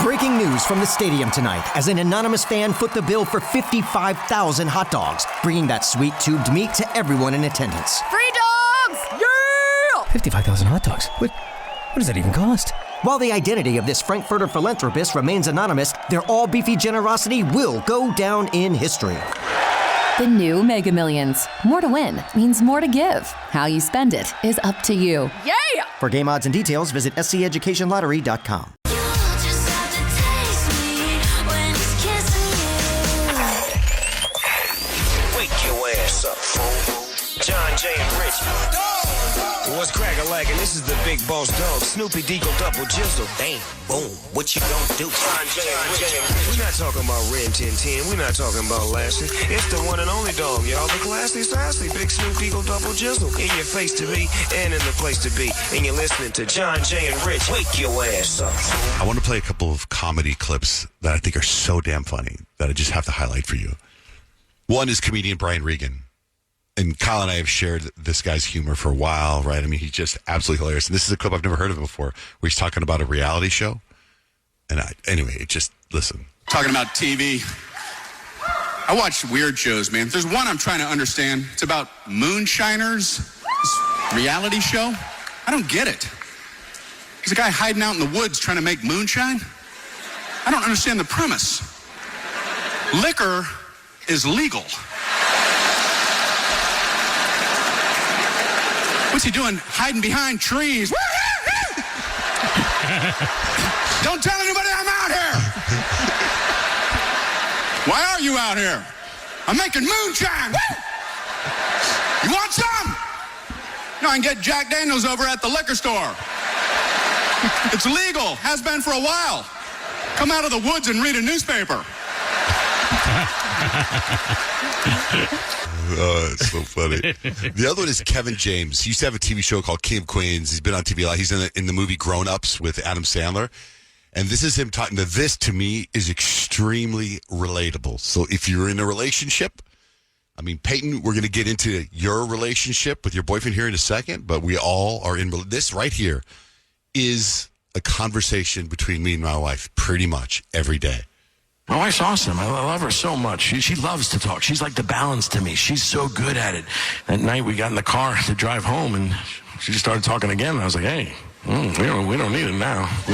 Breaking news from the stadium tonight as an anonymous fan foot the bill for 55,000 hot dogs, bringing that sweet tubed meat to everyone in attendance. Free dogs! Yeah! 55,000 hot dogs? What does that even cost? While the identity of this Frankfurter philanthropist remains anonymous, their all-beefy generosity will go down in history. The new Mega Millions. More to win means more to give. How you spend it is up to you. Yeah! For game odds and details, visit sceducationlottery.com. Wake your ass up, fool. John Jay and Rich. What's crack-a-lackin'? This is the big boss dog, Snoopy Deagle Double Jizzle. Bang, boom, what you gonna do? John Jay and Rich. We're not talking about Ren 1010. We're not talking about Lassie. It's the one and only dog, y'all. The classy, sassy, big Snoop Deagle Double Jizzle. In your face to be and in the place to be. And you're listening to John Jay and Rich. Wake your ass up. I want to play a couple of comedy clips that I think are so damn funny that I just have to highlight for you. One is comedian Brian Regan. And Kyle and I have shared this guy's humor for a while, right? I mean, he's just absolutely hilarious. And this is a clip I've never heard of before, where he's talking about a reality show. And anyway, just listen. Talking about TV. I watch weird shows, man. There's one I'm trying to understand. It's about moonshiners. This reality show. I don't get it. There's a guy hiding out in the woods trying to make moonshine. I don't understand the premise. Liquor is legal. What's he doing? Hiding behind trees. Don't tell anybody I'm out here. Why are you out here? I'm making moonshine. You want some? No, I can get Jack Daniels over at the liquor store. It's legal. Has been for a while. Come out of the woods and read a newspaper. Oh, it's so funny. The other one is Kevin James. He used to have a TV show called King of Queens. He's been on TV a lot. He's in the movie Grown Ups with Adam Sandler. And this is him talking. This, to me, is extremely relatable. So if you're in a relationship, I mean, Peyton, we're going to get into your relationship with your boyfriend here in a second, but we all are in. This right here is a conversation between me and my wife pretty much every day. My wife's awesome. I love her so much. She loves to talk. She's like the balance to me. She's so good at it. That night we got in the car to drive home, and she just started talking again. And I was like, hey, we don't need it now. We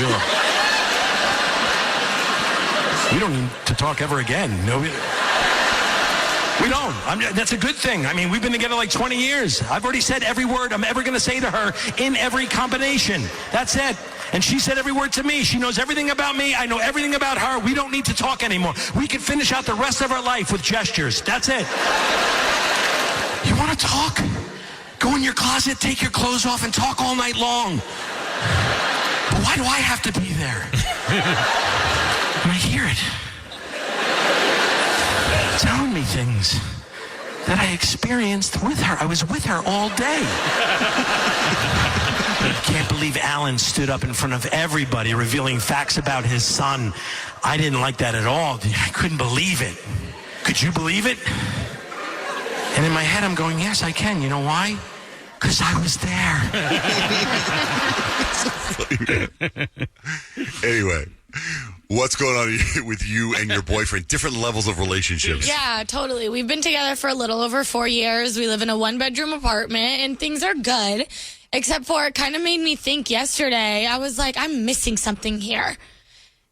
don't need to talk ever again. No, we don't. That's a good thing. I mean, we've been together like 20 years. I've already said every word I'm ever going to say to her in every combination. That's it. And she said every word to me. She knows everything about me. I know everything about her. We don't need to talk anymore. We can finish out the rest of our life with gestures. That's it. You want to talk? Go in your closet, take your clothes off, and talk all night long. But why do I have to be there? And I hear it. Telling me things that I experienced with her. I was with her all day. I can't believe Alan stood up in front of everybody revealing facts about his son. I didn't like that at all. I couldn't believe it. Could you believe it? And in my head, I'm going, yes, I can. You know why? Because I was there. Anyway, what's going on with you and your boyfriend? Different levels of relationships. Yeah, totally. We've been together for a little over 4 years. We live in a one-bedroom apartment, and things are good, except for it kind of made me think yesterday. I was like, I'm missing something here.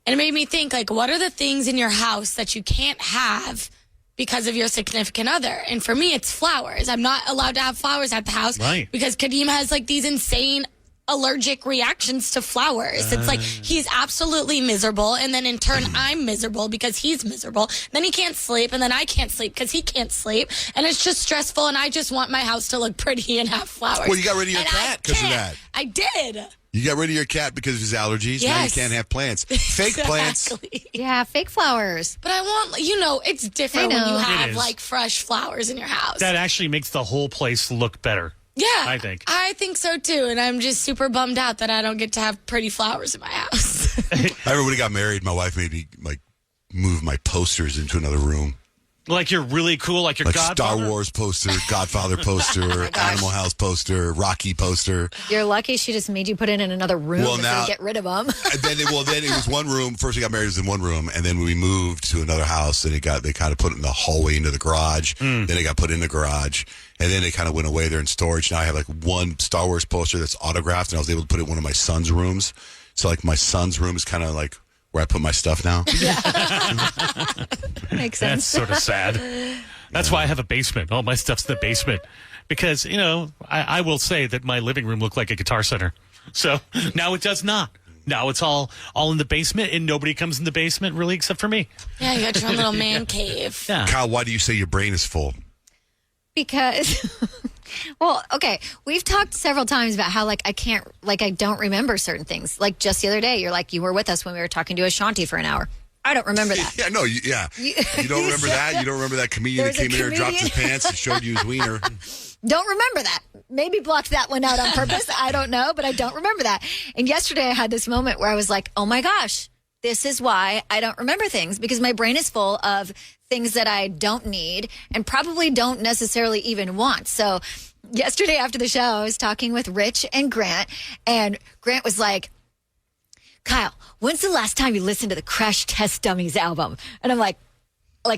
And it made me think, like, what are the things in your house that you can't have because of your significant other? And for me, it's flowers. I'm not allowed to have flowers at the house because Kadeem has, like, these insane allergic reactions to flowers. It's like he's absolutely miserable, and then in turn I'm miserable because he's miserable. Then he can't sleep, and then I can't sleep because he can't sleep, and it's just stressful, and I just want my house to look pretty and have flowers. Well, you got rid of your cat because of that. I did. You got rid of your cat because of his allergies. Yes. Now you can't have plants. Fake plants. Yeah, fake flowers. But I want, it's different when you have like fresh flowers in your house. That actually makes the whole place look better. Yeah, I think so too, and I'm just super bummed out that I don't get to have pretty flowers in my house. I remember when we got married, my wife made me move my posters into another room. Like you're really cool, like your like Godfather? Star Wars poster, Godfather poster, Animal House poster, Rocky poster. You're lucky she just made you put it in another room Well, so now- you get rid of them. And then it was one room. First we got married, it was in one room, and then we moved to another house, and they kind of put it in the hallway into the garage. Then it got put in the garage, and then it kind of went away there in storage. Now I have like one Star Wars poster that's autographed, and I was able to put it in one of my son's rooms. So like my son's room is kind of like where I put my stuff now. Makes That's sense. sort of sad. That's why I have a basement. All my stuff's in the basement. Because, I will say that my living room looked like a Guitar Center. So now it does not. Now it's all in the basement, and nobody comes in the basement really except for me. Yeah, you got your own little man cave. Yeah. Kyle, why do you say your brain is full? Because, well, okay, we've talked several times about how, I don't remember certain things. Like just the other day, you're like, you were with us when we were talking to Ashanti for an hour. I don't remember that. Yeah, no, you don't remember that? You don't remember that comedian that There's a came in here and dropped his comedian. pants and showed you his wiener? Don't remember that. Maybe blocked that one out on purpose. I don't know, but I don't remember that. And yesterday I had this moment where I was like, oh my gosh, this is why I don't remember things, because my brain is full of things that I don't need and probably don't necessarily even want. So yesterday after the show, I was talking with Rich and Grant was like, Kyle, when's the last time you listened to the Crash Test Dummies album? And I'm like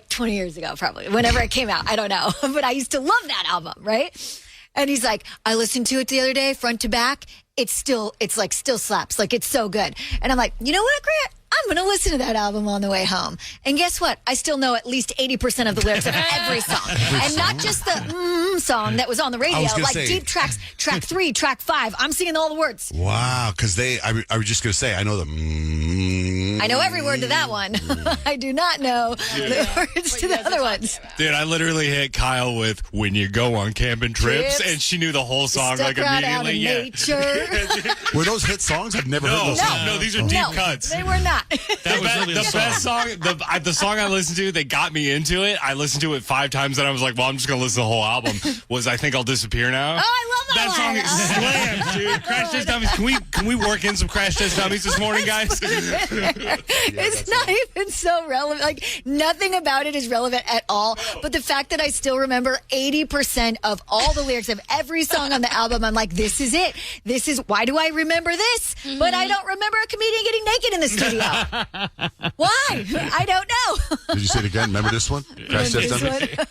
20 years ago, probably, whenever it came out. I don't know. But I used to love that album, right? And he's like, I listened to it the other day, front to back. It's still slaps. Like, it's so good. And I'm like, you know what, Grant? I'm going to listen to that album on the way home. And guess what? I still know at least 80% of the lyrics of every song. And not just the song that was on the radio, like say, deep tracks, track 3, track 5. I'm singing all the words. Wow, because I was just going to say, I know the I know every word to that one. I do not know the words to the other ones. Dude, I literally hit Kyle with "When You Go on Camping Trips," and she knew the whole song Stuck like right out immediately. of nature. Were those hit songs? I've never heard those songs. No, these are deep cuts. They were not. That was really The best song, the song I listened to that got me into it, I listened to it 5 times, and I was like, well, I'm just going to listen to the whole album, was I Think I'll Disappear Now. Oh, I love that song one. is slammed, dude. Crash Test Dummies. Can we work in some Crash Test Dummies this morning, guys? It's not even so relevant. Like, nothing about it is relevant at all. But the fact that I still remember 80% of all the lyrics of every song on the album, I'm like, this is it. Why do I remember this? But I don't remember a comedian getting naked in the studio. Why? I don't know. Did you say it again? Remember this one? Crash Test This Dummies? one?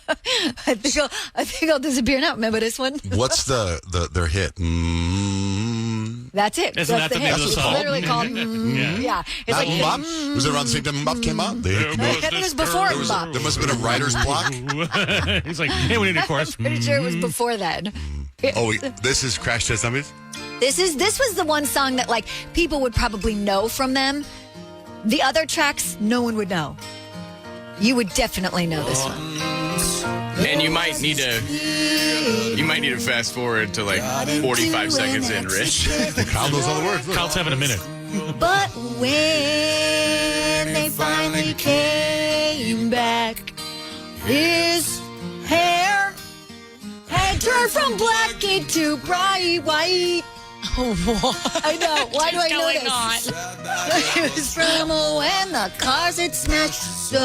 I think I'll disappear now. Remember this one? What's their hit? That's it. Isn't That's that the name of the hit. song? It's literally called yeah. It's Not like Mbop? Was it around the same time Mbop came out? it was before Mbop. There must have been a writer's block. He's like, hey, we need a chorus. Pretty sure it was before then. Oh, wait, this is Crash Test Dummies? This was the one song that like people would probably know from them. The other tracks, no one would know. You would definitely know this one. And you might need to fast forward to like 45 seconds in, Rich. Kyle knows all the words. Look. Kyle's having a minute. But when they finally came back, his hair had turned from black into bright white. Oh, what? I know. Why do I know this? It was from when the cars had smashed so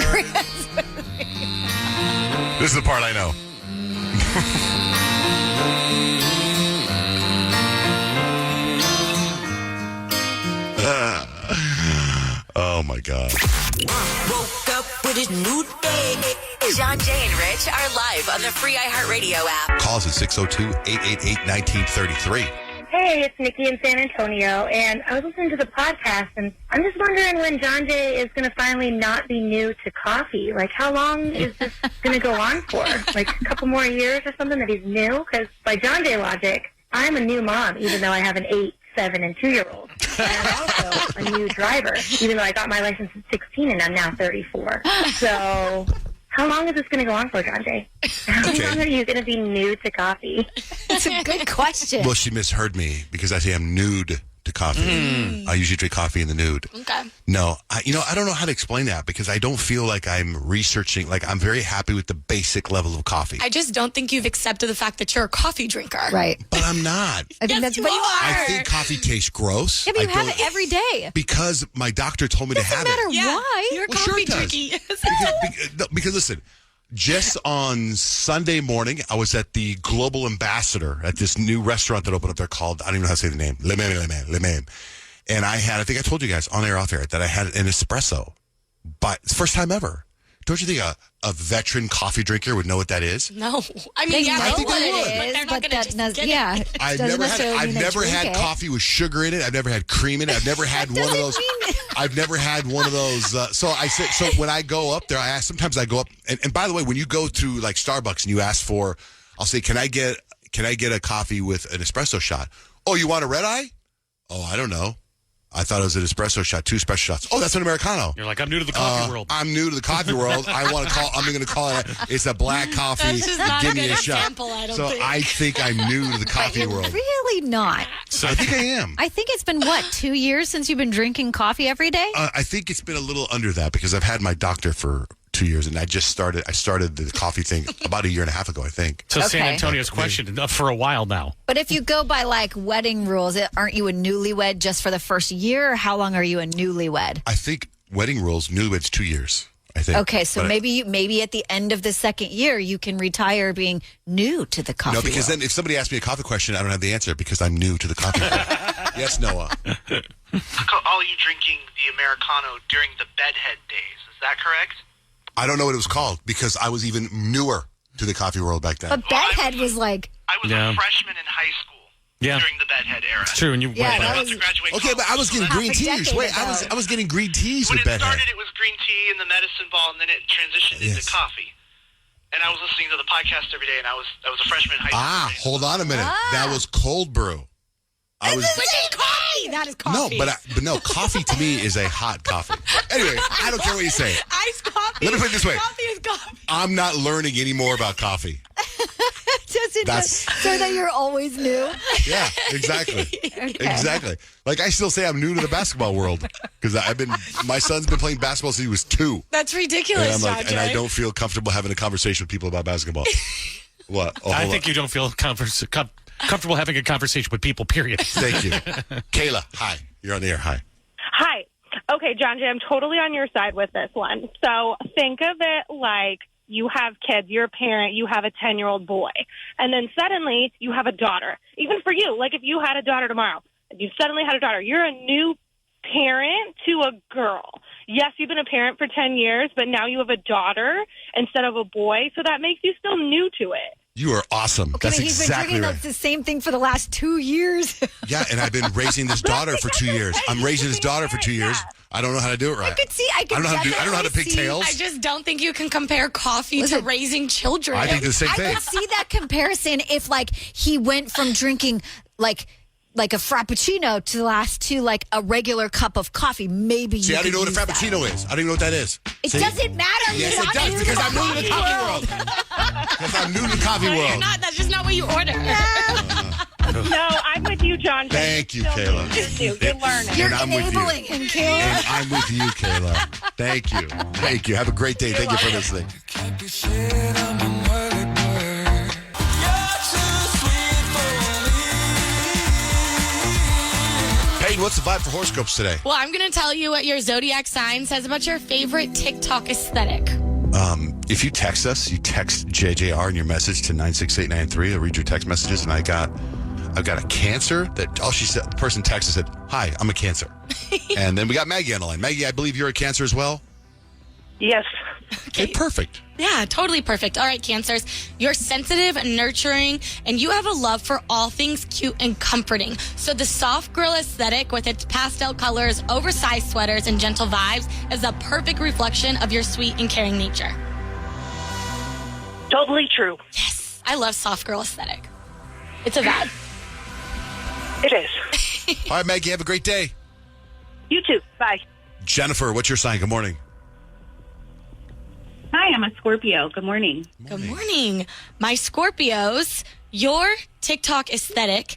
hard. This is the part I know. Oh, my God. Woke up with a new day. John, Jay, and Rich are live on the free iHeartRadio app. Call us at 602-888-1933. Hey, it's Nikki in San Antonio, and I was listening to the podcast, and I'm just wondering when John Jay is going to finally not be new to coffee. Like, how long is this going to go on for? Like, a couple more years or something that he's new? Because by John Jay logic, I'm a new mom, even though I have an 8, 7, and 2-year-old. And I'm also a new driver, even though I got my license at 16 and I'm now 34. So how long is this going to go on for, John Jay? How long are you going to be new to coffee? That's a good question. Well, she misheard me because I say I'm nude to coffee. I usually drink coffee in the nude. Okay. No, I don't know how to explain that because I don't feel like I'm researching. Like I'm very happy with the basic level of coffee. I just don't think you've accepted the fact that you're a coffee drinker. Right. But I'm not. I think Yes, that's you but you are. I think coffee tastes gross. Yeah, but you I have don't- it every day. because my doctor told me to have Doesn't matter it. Yeah, why. you're a Well, sure coffee it does. drinky. Because listen, just on Sunday morning, I was at the Global Ambassador at this new restaurant that opened up there called, I don't even know how to say the name, Le Meme. And I think I told you guys on air, off air, that I had an espresso. But it's the first time ever. Don't you think a veteran coffee drinker would know what that is? No. I mean, They yeah, know they think what they would, would. it but is, they're not but going to that just does, get it. yeah. I've doesn't never necessarily mean they had drink it. coffee with sugar in it. I've never had cream in it. I've never had one of those. I've never had one of those. So when I go up there, sometimes I go up. And by the way, when you go to like Starbucks and you ask for, I'll say, can I get a coffee with an espresso shot? Oh, you want a red eye? Oh, I don't know. I thought it was an espresso shot, 2 espresso shots. Oh, that's an Americano. You're like, I'm new to the coffee world. I'm new to the coffee world. I'm going to call it. It's a black coffee. That's just not Give a me good a shot. example, I don't think. I think I'm new to the coffee world. Really not. I think I am. I think it's been, 2 years since you've been drinking coffee every day? I think it's been a little under that because I've had my doctor for 2 years, and I started the coffee thing about a year and a half ago, I think. So San Okay. Antonio's question for a while now. But if you go by like wedding rules, aren't you a newlywed just for the first year? Or how long are you a newlywed? I think wedding rules, newlyweds 2 years, I think. Okay, so But maybe at the end of the second year, you can retire being new to the coffee no, because world. then if somebody asks me a coffee question, I don't have the answer because I'm new to the coffee world. Yes, Noah. All you drinking the Americano during the bedhead days. Is that correct? I don't know what it was called because I was even newer to the coffee world back then. But Bedhead was like... I was Yeah. a freshman in high school Yeah. during the bedhead era. It's true. And you Yeah, went that back. was- To graduate Okay, but I was getting Half green a teas. decade Wait, ago. I was getting green teas When with it Bedhead. started, it was green tea and the medicine ball, and then it transitioned Yes. into coffee. And I was listening to the podcast every day, and I was a freshman in high school. Hold on a minute. That was cold brew. I was Which is coffee! That is coffee. no, but no, coffee to me is a hot coffee. Anyway, I don't care what you say. Iced coffee. Let me put it this way. Coffee is coffee. I'm not learning any more about coffee. So that you're always new. Yeah, exactly. Exactly. Like I still say I'm new to the basketball world because my son's been playing basketball since he was 2. That's And ridiculous, I'm like, John and I Jay. don't feel comfortable having a conversation with people about basketball. What? Oh, I hold think on. you don't feel comfortable having a conversation with people, period. Thank you. Kayla, hi. You're on the air. Hi. Hi. Okay, John Jay, I'm totally on your side with this one. So think of it like you have kids, you're a parent, you have a 10-year-old boy, and then suddenly you have a daughter. Even for you, like if you had a daughter tomorrow, and you suddenly had a daughter, you're a new parent to a girl. Yes, you've been a parent for 10 years, but now you have a daughter instead of a boy, so that makes you still new to it. You are awesome. Okay, That's but he's been exactly drinking right. the same thing for the last 2 years. Yeah, and I've been raising this daughter for 2 years. I'm raising this daughter for 2 years. I don't know how to do it right. I don't know how to pick tails. I just don't think you can compare coffee to raising children. I think the same thing. I could see that comparison if, like, he went from drinking, like a frappuccino to like a regular cup of coffee. Maybe See, you I don't could even know what a use frappuccino is. I don't even know what that is. It See? doesn't matter. Yes, You're it not does, new because to I'm new to the coffee world. Because I'm new to the coffee No, world. you're not. That's just not what you order. No, I'm with you, John Jay. Thank you, Still Kayla. new. You're learning. You're And I'm with you. enabling him, Kayla. And I'm with you, Kayla. Thank you. Thank you. Have a great day. Thank you for listening. Peyton, what's the vibe for horoscopes today? Well, I'm going to tell you what your zodiac sign says about your favorite TikTok aesthetic. If you text us, you text JJR in your message to 96893. I'll read your text messages, and I've got a Cancer that all she said. The person texted said, "Hi, I'm a Cancer," and then we got Maggie on the line. Maggie, I believe you're a Cancer as well. Yes. Okay, perfect. Yeah, totally perfect. All right, Cancers. You're sensitive, nurturing, and you have a love for all things cute and comforting. So the soft girl aesthetic with its pastel colors, oversized sweaters, and gentle vibes is a perfect reflection of your sweet and caring nature. Totally true. Yes, I love soft girl aesthetic. It's a vibe. It is. All right, Maggie, have a great day. You too. Bye. Jennifer, what's your sign? Good morning. Hi, I'm a Scorpio. Good morning. Good morning. My Scorpios, your TikTok aesthetic,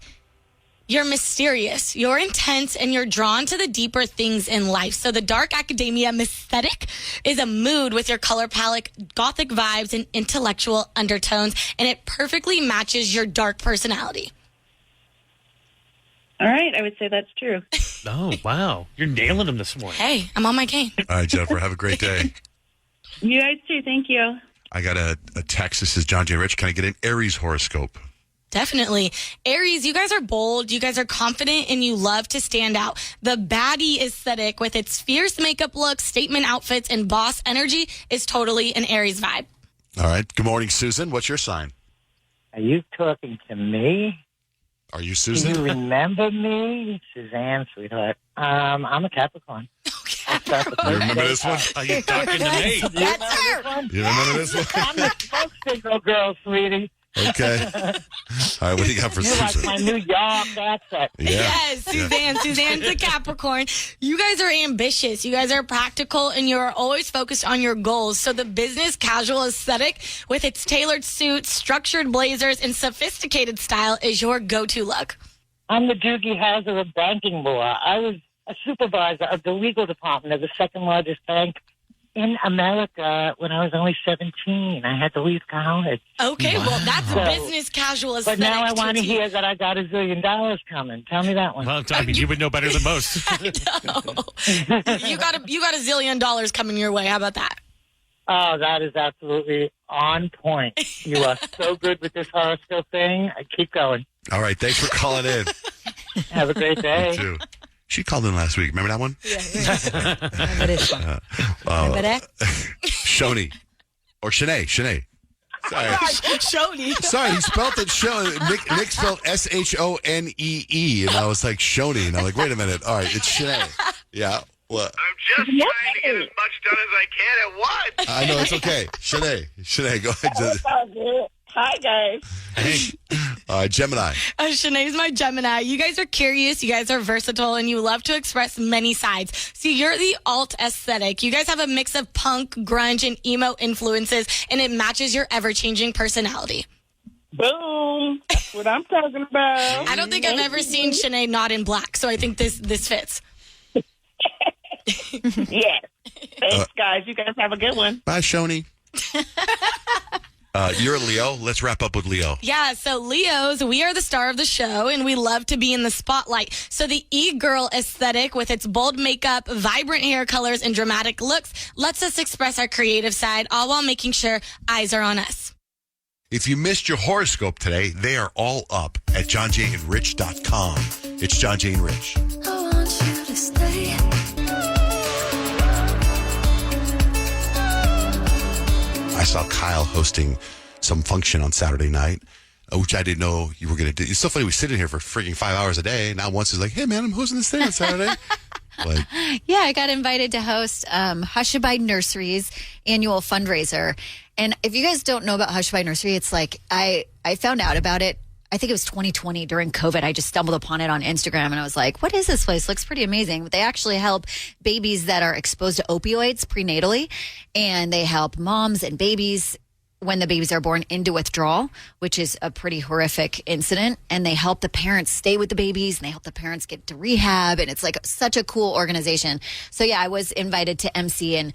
You're mysterious, you're intense, and you're drawn to the deeper things in life. So the dark academia aesthetic is a mood with your color palette, gothic vibes, and intellectual undertones, and it perfectly matches your dark personality. All right, I would say that's true. Oh, wow. You're nailing them this morning. Hey, I'm on my game. All right, Jennifer, have a great day. You guys too. Thank you. I got a text that says, John J. Rich, can I get an Aries horoscope? Definitely. Aries, you guys are bold, you guys are confident, and you love to stand out. The baddie aesthetic with its fierce makeup looks, statement outfits, and boss energy is totally an Aries vibe. All right. Good morning, Susan. What's your sign? Are you talking to me? Are you Susan? Do you remember me? Suzanne, sweetheart. I'm a Capricorn. You remember this one? Are you talking to me? That's her. You remember this one? I'm the smoke signal girl, sweetie. Okay. All right, what do you got for You're like Susan? my New York accent. Yeah. Yes, Suzanne. Suzanne's a Capricorn. You guys are ambitious. You guys are practical, and you're always focused on your goals. So the business casual aesthetic with its tailored suits, structured blazers, and sophisticated style is your go-to look. I'm the Doogie Howser of banking law. I was a supervisor of the legal department of the second largest bank in America when I was only 17. I had to leave college. Okay, well, that's business casual But aesthetic. now I want to hear that I got $1 zillion coming. Tell me that one. Well, I mean, you would know better than most. You got $1 zillion coming your way. How about that? Oh, that is absolutely on point. You are so good with this horoscope thing. Keep going. All right. Thanks for calling in. Have a great day. You too. She called in last week. Remember that one? Yeah. Shoni. Or Shanae. Sorry. Shoni. Sorry, he spelled it Shoni. Nick spelled Shonee. And I was like, Shoni. And I'm like, wait a minute. All right, it's Shanae. Yeah. What? I'm just trying to get as much done as I can at once. I know, it's okay. Shanae, go ahead. Hi, guys. Gemini. Shanae's my Gemini. You guys are curious, you guys are versatile, and you love to express many sides. See, you're the alt aesthetic. You guys have a mix of punk, grunge, and emo influences, and it matches your ever-changing personality. Boom. That's what I'm talking about. I don't think I've ever seen Shanae not in black, so I think this fits. Yes. Thanks, guys. You guys have a good one. Bye, Shoni. You're a Leo. Let's wrap up with Leo. Yeah, so Leos, we are the star of the show, and we love to be in the spotlight. So the e-girl aesthetic with its bold makeup, vibrant hair colors, and dramatic looks lets us express our creative side, all while making sure eyes are on us. If you missed your horoscope today, they are all up at johnjandrich.com. It's John J. and Rich. I want you to stay. I saw Kyle hosting some function on Saturday night, which I didn't know you were going to do. It's so funny. We sit in here for freaking 5 hours a day. Now once it's like, hey, man, I'm hosting this thing on Saturday. Yeah, I got invited to host Hushabye Nursery's annual fundraiser. And if you guys don't know about Hushabye Nursery, it's like I found out about it. I think it was 2020 during COVID. I just stumbled upon it on Instagram and I was like, what is this place? Looks pretty amazing. But they actually help babies that are exposed to opioids prenatally. And they help moms and babies when the babies are born into withdrawal, which is a pretty horrific incident. And they help the parents stay with the babies and they help the parents get to rehab. And it's like such a cool organization. So yeah, I was invited to MC and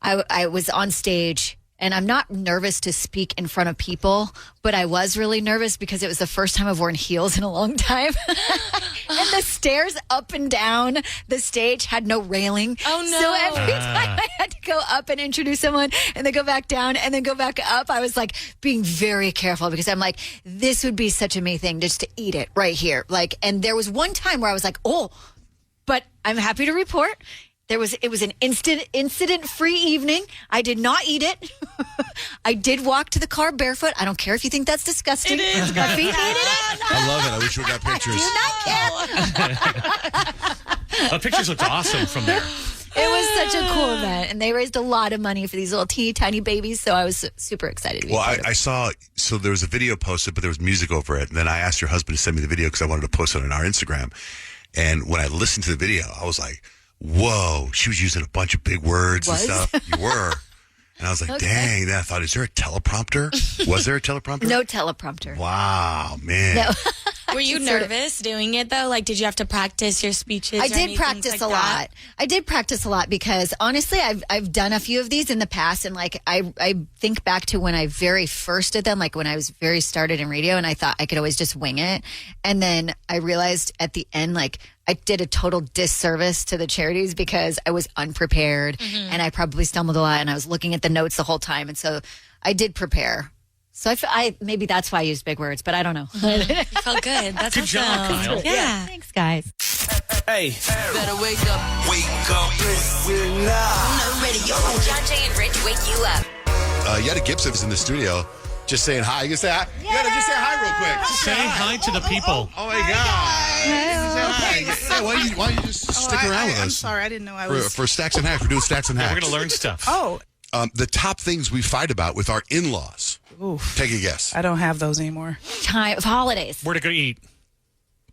I was on stage. And I'm not nervous to speak in front of people, but I was really nervous because it was the first time I've worn heels in a long time. And the stairs up and down the stage had no railing. Oh, no. So every time I had to go up and introduce someone and then go back down and then go back up, I was like being very careful because I'm like, this would be such a me thing just to eat it right here. Like, and there was one time where I was like, oh, but I'm happy to report it was an incident-free evening. I did not eat it. I did walk to the car barefoot. I don't care if you think that's disgusting. It is. My feet needed it. I love it. I wish we got pictures. Do not care. The pictures looked awesome from there. It was such a cool event, and they raised a lot of money for these little teeny tiny babies, so I was super excited to be part of it. I saw, so there was a video posted, but there was music over it. And then I asked your husband to send me the video because I wanted to post it on our Instagram. And when I listened to the video, I was like, whoa, she was using a bunch of big words and stuff. You were. And I was like, Okay. dang. Then I thought, is there a teleprompter? Was there a teleprompter? No teleprompter. Wow, man. No. Were you nervous doing it though? Like, did you have to practice your speeches? I did practice a lot. I did practice a lot because honestly, I've done a few of these in the past, and like I think back to when I very first did them, like when I was very started in radio, and I thought I could always just wing it, and then I realized at the end, like I did a total disservice to the charities because I was unprepared, and I probably stumbled a lot, and I was looking at the notes the whole time, and so I did prepare. So I maybe that's why I used big words, but I don't know. You felt good. That's Good job, Kyle. Yeah. Thanks, guys. Hey, better wake up. Wake up. We're On the radio. John Jay and Rich wake you up. Yetta Gibson is in the studio, just saying hi. You can say hi. Yetta, just say hi real quick. Say hi to the people. Oh my God! Yeah, why don't you just stick around with us? I'm sorry, I didn't know I was. For Stacks and Hacks. We're doing Stacks and Hacks. We're going to learn stuff. Oh, the top things we fight about with our in-laws. oof. Take a guess. I don't have those anymore. Time of holidays. Where to go eat?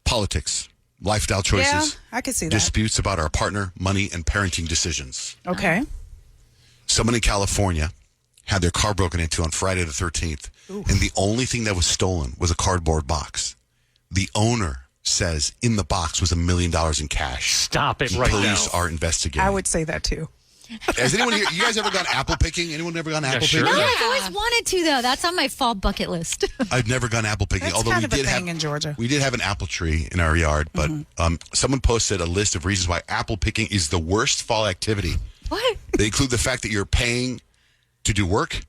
Politics, lifestyle choices, Yeah, I could see that. disputes about our partner, money, and parenting decisions. Okay. Someone in California had their car broken into on Friday the 13th, and the only thing that was stolen was a cardboard box. The owner says in the box was $1 million in cash. Stop it The right police now. are investigating. I would say that too. Has anyone here, you guys ever gone apple picking? Anyone ever gone apple sure. picking? No, I've always wanted to though. That's on my fall bucket list. I've never gone apple picking. That's although kind we of a did thing have in Georgia. We did have an apple tree in our yard, but someone posted a list of reasons why apple picking is the worst fall activity. What? They include the fact that you're paying to do work.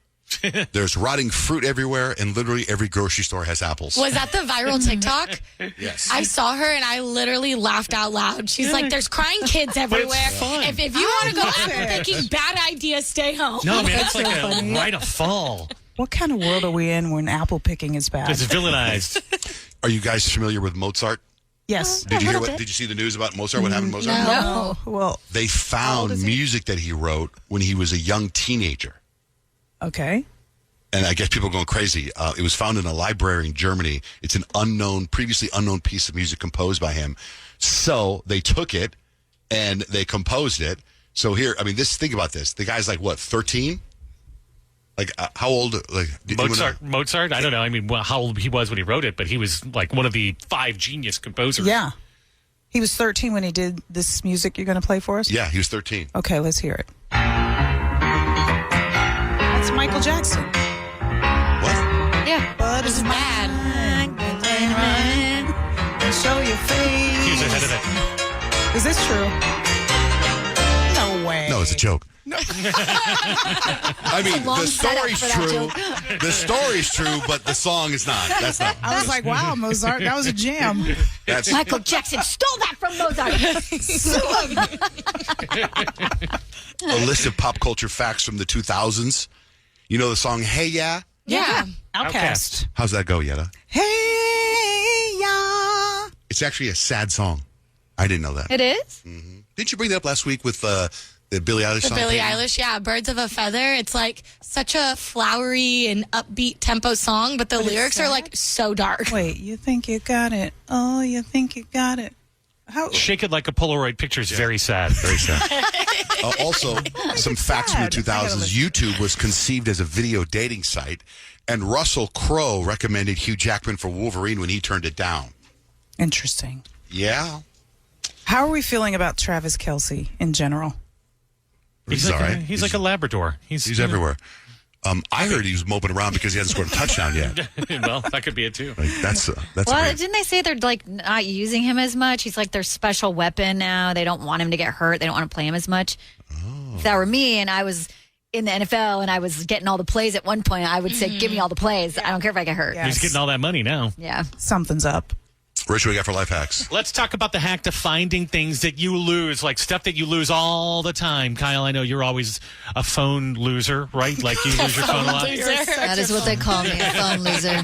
There's rotting fruit everywhere, and literally every grocery store has apples. Was that the viral TikTok? Yes. I saw her and I literally laughed out loud. She's like, "There's crying kids everywhere. fun. If you want to go apple picking, bad idea. Stay home." No, man, it's so like funny. a rite of fall. What kind of world are we in when apple picking is bad? It's villainized. Are you guys familiar with Mozart? Yes. Did you hear what? Did you see the news about Mozart? What happened to Mozart? No. Well, They found music that he wrote when he was a young teenager. okay. And I guess people are going crazy. It was found in a library in Germany. It's an previously unknown piece of music composed by him. So they took it and they composed it. So here, I mean, think about this. The guy's like, what, 13? Like, how old? Like Mozart? I don't know. I mean, how old he was when he wrote it, but he was like one of the 5 genius composers. Yeah. He was 13 when he did this music you're going to play for us? Yeah, he was 13. Okay, let's hear it. That's Michael Jackson. What? Yeah. But It's bad. Show your face. He was ahead of it. Is this true? No way. No, it's a joke. I mean, long the setup story's for that true. The story's true, but the song is not. That's not. I was like, wow, Mozart, that was a jam. That's Michael Jackson stole that from Mozart. a list of pop culture facts from the 2000s. You know the song "Hey Ya"? Yeah. Outcast. How's that go, Yetta? Hey, ya. It's actually a sad song. I didn't know that. It is? Didn't you bring that up last week with the Billie Eilish The song? Billie Eilish, yeah, Birds of a Feather. It's like such a flowery and upbeat tempo song, but the lyrics are like so dark. Wait, you think you got it? Oh, you think you got it? How? Shake It Like a Polaroid picture is very sad. Very sad. Also, some facts from the sad. I gotta 2000s. YouTube was conceived as a video dating site, and Russell Crowe recommended Hugh Jackman for Wolverine when he turned it down. Interesting. Yeah. How are we feeling about Travis Kelce in general? He's all like, right. he's like a Labrador. He's everywhere. I heard he was moping around because he hasn't scored a touchdown yet. Well, that could be it too. Like, that's Well, amazing. didn't they say they're like not using him as much? He's like their special weapon now. They don't want him to get hurt. They don't want to play him as much. If that were me and I was in the NFL and I was getting all the plays at one point, I would say, give me all the plays. I don't care if I get hurt. Yeah. He's getting all that money now. Yeah. Something's up. Rich, what we got for life hacks? Let's talk about the hack to finding things that you lose, like stuff that you lose all the time. Kyle, I know you're always a phone loser, right? Like you lose your phone a lot. That is what they call me, a phone loser.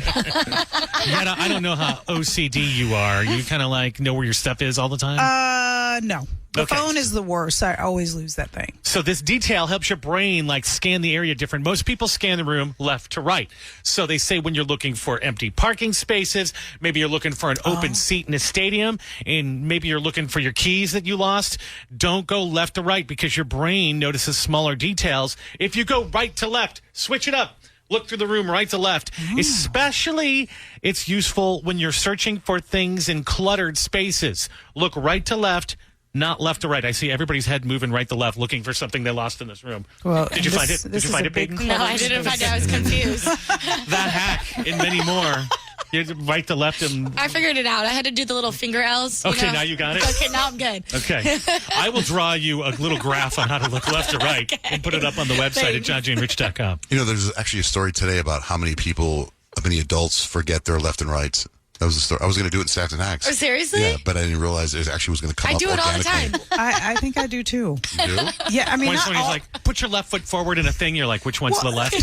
Yeah, I don't know how OCD you are. You kind of like know where your stuff is all the time? No. The Okay. phone is the worst. I always lose that thing. So this detail helps your brain like scan the area different. Most people scan the room left to right. So they say when you're looking for empty parking spaces, maybe you're looking for an open seat in a stadium, and maybe you're looking for your keys that you lost, don't go left to right because your brain notices smaller details. If you go right to left, switch it up. Look through the room right to left. Especially, it's useful when you're searching for things in cluttered spaces. Look right to left, not left to right. I see everybody's head moving right to left, looking for something they lost in this room. Well, Did you find it? Did you find it, Peyton? No, I didn't find it. I was confused. That hack and many more. You right to left and... I figured it out. I had to do the little finger L's. Okay, now you got it? Okay, now I'm good. Okay. I will draw you a little graph on how to look left to right and put it up on the website at johnjaneRich.com. You know, there's actually a story today about how many adults forget their left and rights. That was the story. I was going to do it in Stats and Hacks. Oh, seriously? Yeah, but I didn't realize it actually was going to come I up do it all the organically. time. I think I do too. You do? Yeah, I mean, When not somebody's all- like, put your left foot forward in a thing, you're like, which one's the left?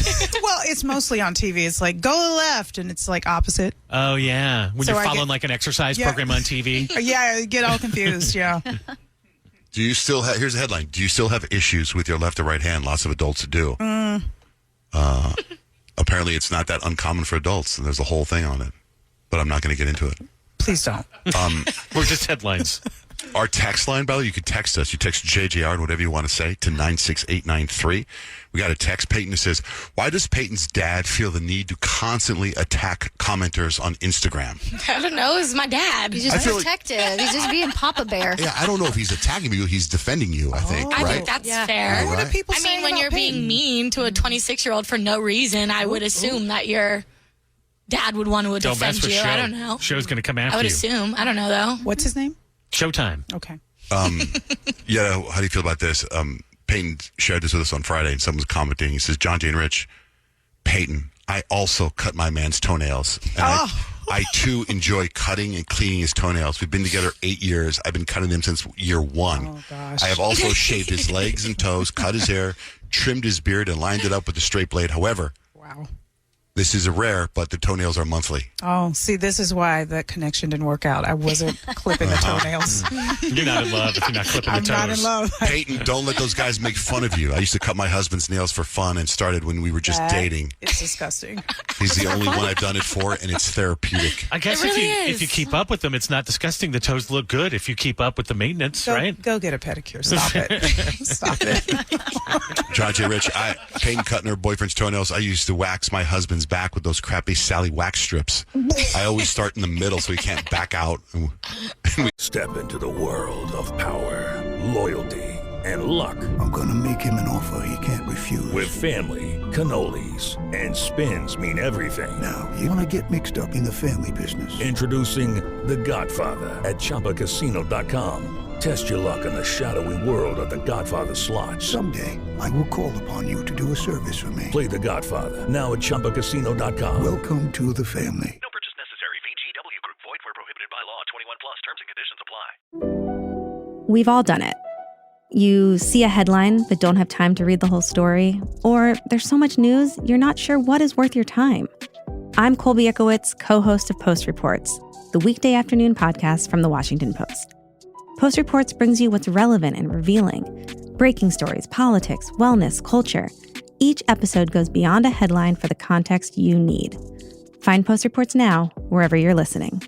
Well, it's mostly on TV. It's like, go left, and it's like opposite. Oh, yeah. When So you're I following get- like an exercise Yeah. program on TV. Yeah, I get all confused, yeah. Do you still have, here's a headline, do you still have issues with your left or right hand? Lots of adults do. Apparently it's not that uncommon for adults, and there's a whole thing on it. But I'm not going to get into it. Please don't. We're just headlines. Our text line, by the way, you can text us. You text JJR and whatever you want to say to 96893. We got a text, Peyton, that says, why does Peyton's dad feel the need to constantly attack commenters on Instagram? I don't know. It's my dad. He's just protective. He's just being Papa Bear. Yeah, I don't know if he's attacking you. He's defending you, I think, I right? think that's fair. What are people I mean, when you're being mean to a 26-year-old for no reason, I would assume that your dad would want to Don't mess defend with you. Show. I don't know. Show's going to come after I would you. assume. I don't know, though. What's his name? Showtime. Okay. Yeah, how do you feel about this? Peyton shared this with us on Friday, and someone's commenting. He says, John, Jane, Rich, Peyton, I also cut my man's toenails. And I, too, enjoy cutting and cleaning his toenails. We've been together 8 years. I've been cutting them since year 1. Oh, gosh. I have also shaved his legs and toes, cut his hair, trimmed his beard, and lined it up with a straight blade. However, wow. This is a rare, but the toenails are monthly. Oh, see, this is why that connection didn't work out. I wasn't clipping the toenails. You're not in love if you're not clipping I'm the toes. not in love. Peyton, don't let those guys make fun of you. I used to cut my husband's nails for fun and started when we were just dating. It's disgusting. He's the only one I've done it for, and it's therapeutic. I guess if you keep up with them, it's not disgusting. The toes look good if you keep up with the maintenance, right? Go get a pedicure. Stop it. Stop it. John J. Rich, Peyton cutting her boyfriend's toenails. I used to wax my husband's back with those crappy Sally wax strips. I always start in the middle so he can't back out. Step into the world of power, loyalty, and luck. I'm going to make him an offer he can't refuse. With family, cannolis, and spins mean everything. Now, you want to get mixed up in the family business. Introducing The Godfather at ChumbaCasino.com. Test your luck in the shadowy world of The Godfather slot. Someday, I will call upon you to do a service for me. Play The Godfather now at ChumbaCasino.com. Welcome to the family. No purchase necessary. VGW Group. Void where prohibited by law. 21 plus. Terms and conditions apply. We've all done it. You see a headline but don't have time to read the whole story, or there's so much news you're not sure what is worth your time. I'm Colby Ekowitz, co-host of Post Reports, the weekday afternoon podcast from The Washington Post. Post Reports brings you what's relevant and revealing. Breaking stories, politics, wellness, culture. Each episode goes beyond a headline for the context you need. Find Post Reports now, wherever you're listening.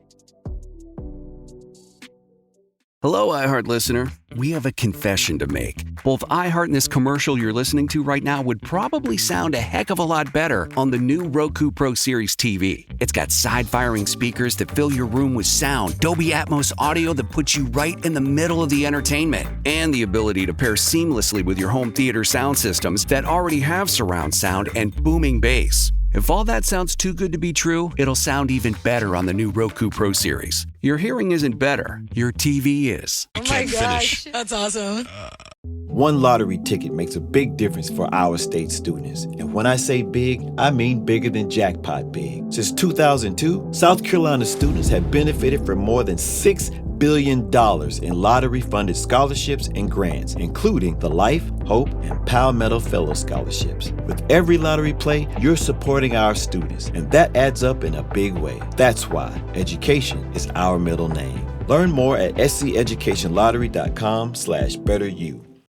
Hello, iHeart listener. We have a confession to make. Both iHeart and this commercial you're listening to right now would probably sound a heck of a lot better on the new Roku Pro Series TV. It's got side-firing speakers that fill your room with sound, Dolby Atmos audio that puts you right in the middle of the entertainment, and the ability to pair seamlessly with your home theater sound systems that already have surround sound and booming bass. If all that sounds too good to be true, it'll sound even better on the new Roku Pro Series. Your hearing isn't better, your TV is. Oh my gosh, that's awesome. One lottery ticket makes a big difference for our state students. And when I say big, I mean bigger than jackpot big. Since 2002, South Carolina students have benefited from more than $6 billion in lottery-funded scholarships and grants, including the Life, Hope, and Palmetto Fellow Scholarships. With every lottery play, you're supporting our students, and that adds up in a big way. That's why education is our middle name. Learn more at sceducationlottery.com/betteryou.